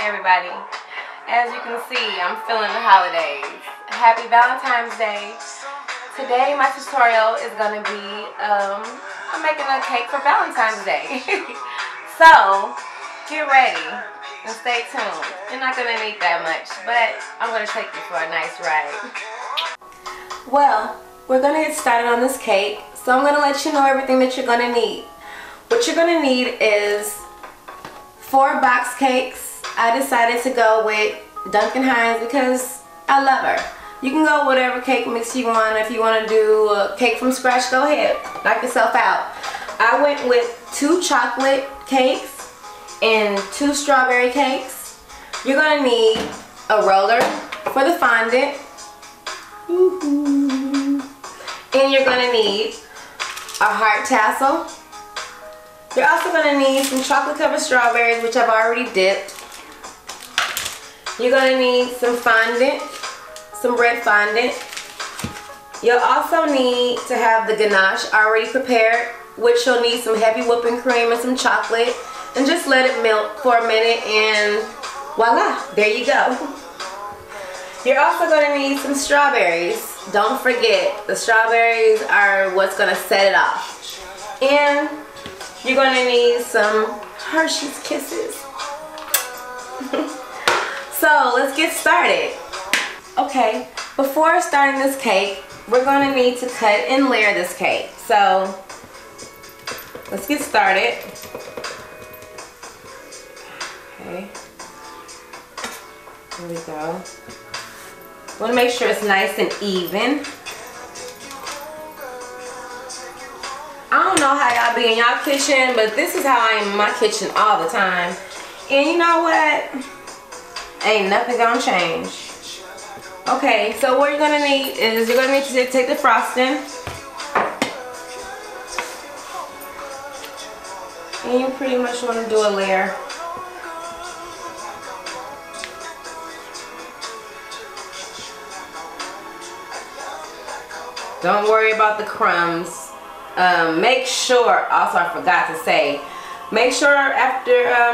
everybody. As you can see, I'm feeling the holidays. Happy Valentine's Day. Today my tutorial is going to be I'm making a cake for Valentine's Day. So get ready and stay tuned. You're not going to need that much, but I'm going to take you for a nice ride. Well, we're going to get started on this cake. So I'm going to let you know everything that you're going to need. What you're going to need is 4 box cakes. I decided to go with Duncan Hines because I love her. You can go whatever cake mix you want. If you want to do a cake from scratch, go ahead. Knock yourself out. I went with 2 chocolate cakes and 2 strawberry cakes. You're going to need a roller for the fondant. And you're going to need a heart tassel. You're also going to need some chocolate covered strawberries, which I've already dipped. You're going to need some fondant, some red fondant. You'll also need to have the ganache already prepared, which you'll need some heavy whipping cream and some chocolate. And just let it melt for a minute and voila, there you go. You're also going to need some strawberries. Don't forget, the strawberries are what's going to set it off. And you're going to need some Hershey's Kisses. So let's get started. Okay, before starting this cake, we're going to need to cut and layer this cake. So let's get started. Okay, here we go. Want to make sure it's nice and even. I don't know how y'all be in y'all kitchen, but this is how I am in my kitchen all the time. And you know what? Ain't nothing gonna change. Okay, so what you're gonna need is you're gonna need to take the frosting. And you pretty much want to do a layer. Don't worry about the crumbs. Make sure, also I forgot to say, make sure after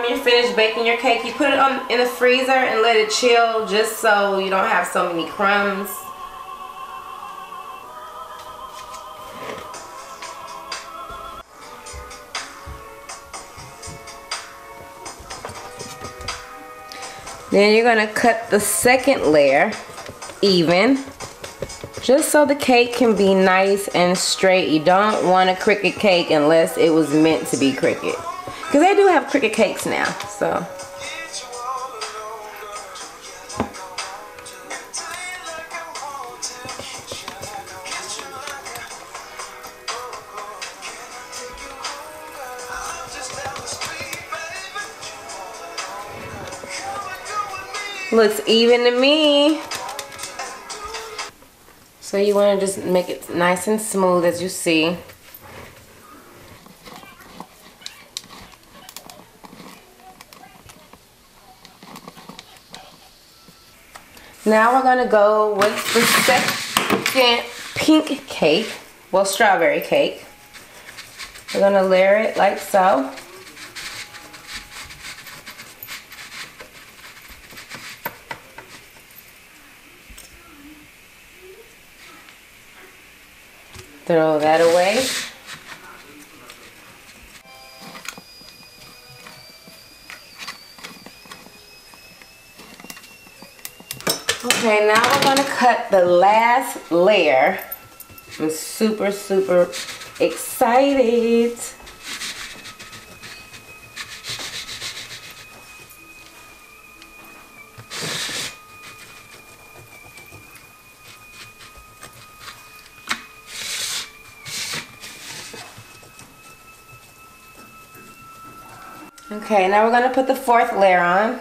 you're finished baking your cake, you put it in the freezer and let it chill just so you don't have so many crumbs. Then you're going to cut the second layer even, just so the cake can be nice and straight. You don't want a cricket cake unless it was meant to be cricket. Because they do have cricket cakes now, so. Looks even to me. So you want to just make it nice and smooth as you see. Now we're going to go with the second pink cake, well, strawberry cake. We're going to layer it like so. Throw that away. Okay, now we're going to cut the last layer. I'm super, super excited. Okay, now we're going to put the 4th layer on.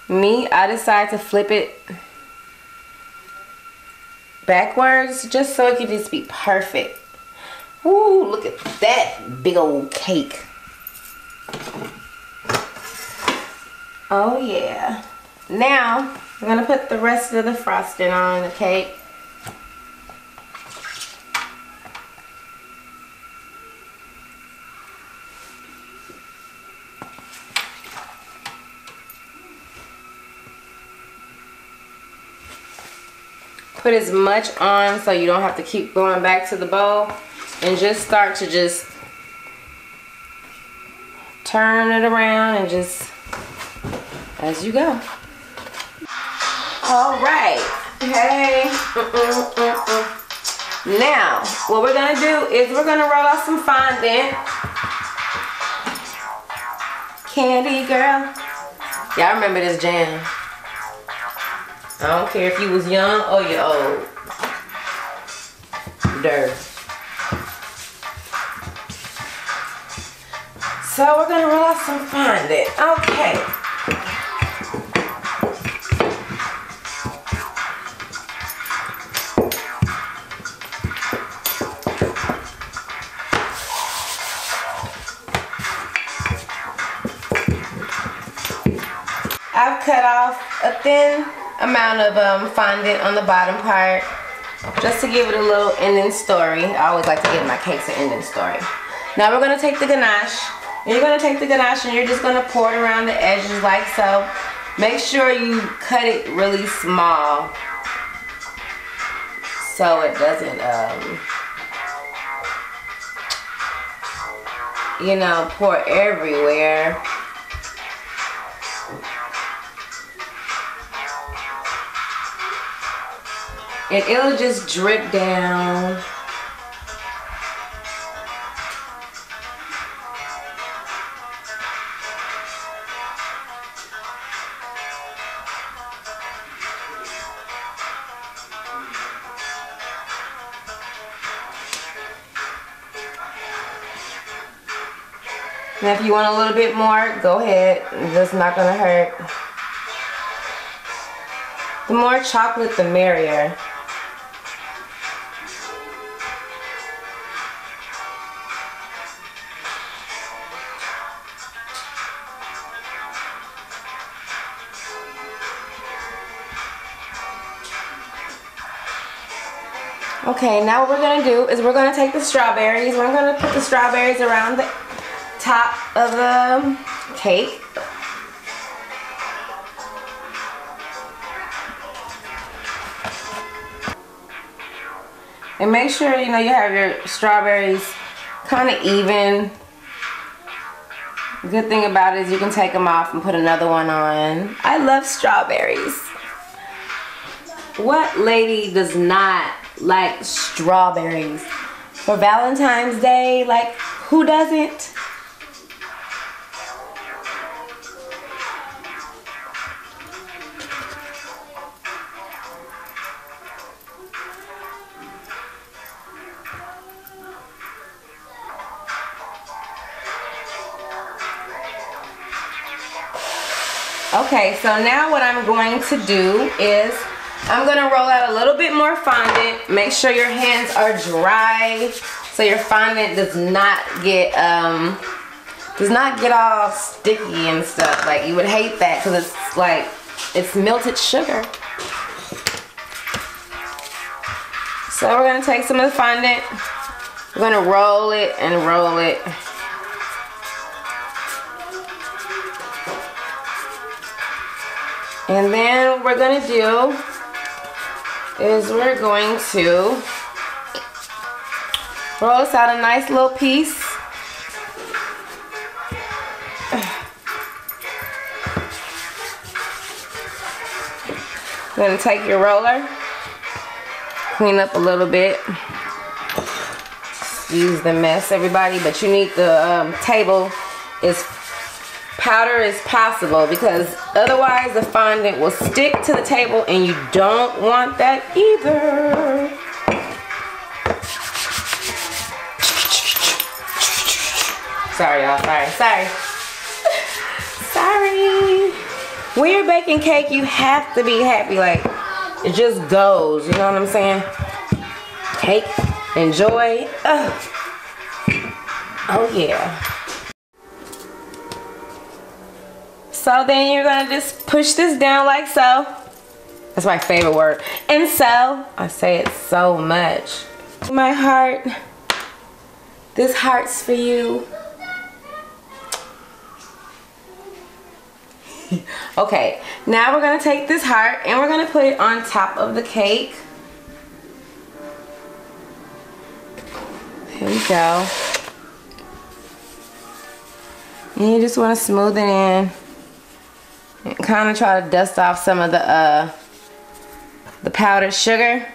I decided to flip it backwards just so it can just be perfect. Ooh, look at that big old cake. Oh yeah. Now, we're going to put the rest of the frosting on the cake. put as much on so you don't have to keep going back to the bowl, and just start to just turn it around and just as you go. All right. Hey. Now, what we're gonna do is we're gonna roll out some fondant. Candy girl. Y'all remember this jam? I don't care if you was young or you're old. Dirt. So we're gonna roll out some fondant. Okay. I've cut off a thin amount of fondant on the bottom part just to give it a little ending story. I always like to give my cakes an ending story. Now we're going to take the ganache. You're going to take the ganache and you're just going to pour it around the edges like so. Make sure you cut it really small so it doesn't, you know, pour everywhere. And it'll just drip down. And if you want a little bit more, go ahead. It's not gonna hurt. The more chocolate, the merrier. Okay, now what we're going to do is we're going to take the strawberries. We're going to put the strawberries around the top of the cake. And make sure, you know, you have your strawberries kind of even. The good thing about it is you can take them off and put another one on. I love strawberries. What lady does not like strawberries? For Valentine's Day, like, who doesn't? Okay, so now what I'm going to do is I'm going to roll out a little bit more fondant. Make sure your hands are dry so your fondant does not get all sticky and stuff. Like, you would hate that because it's like, it's melted sugar. So we're going to take some of the fondant. We're going to roll it and roll it. And then what we're going to do is we're going to roll us out a nice little piece. You're going to take your roller, clean up a little bit. Excuse the mess, everybody, but you need the table as powder as possible because otherwise the fondant will stick to the table and you don't want that either. Sorry y'all, sorry. When you're baking cake, you have to be happy. Like, it just goes, you know what I'm saying? Cake, enjoy. Oh yeah. So then you're gonna just push this down like so. That's my favorite word. And so, I say it so much. My heart, this heart's for you. Okay, now we're gonna take this heart and we're gonna put it on top of the cake. go. And you just want to smooth it in and kind of try to dust off some of the powdered sugar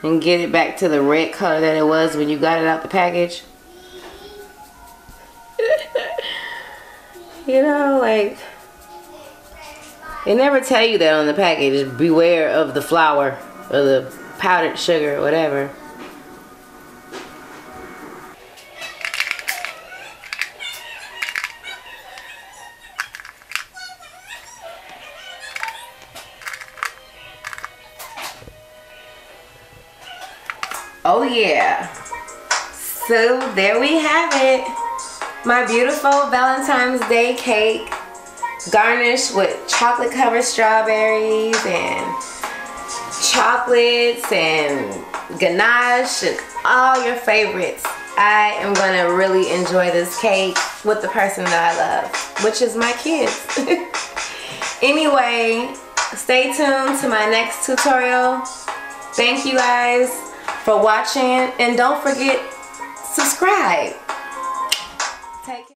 and get it back to the red color that it was when you got it out the package. You know, like, they never tell you that on the package. Beware of the flour or the powdered sugar or whatever. Oh yeah. So there we have it. My beautiful Valentine's Day cake, garnished with chocolate covered strawberries and chocolates and ganache and all your favorites. I am gonna really enjoy this cake with the person that I love, which is my kids. Anyway, stay tuned to my next tutorial. Thank you guys for watching, and don't forget, subscribe.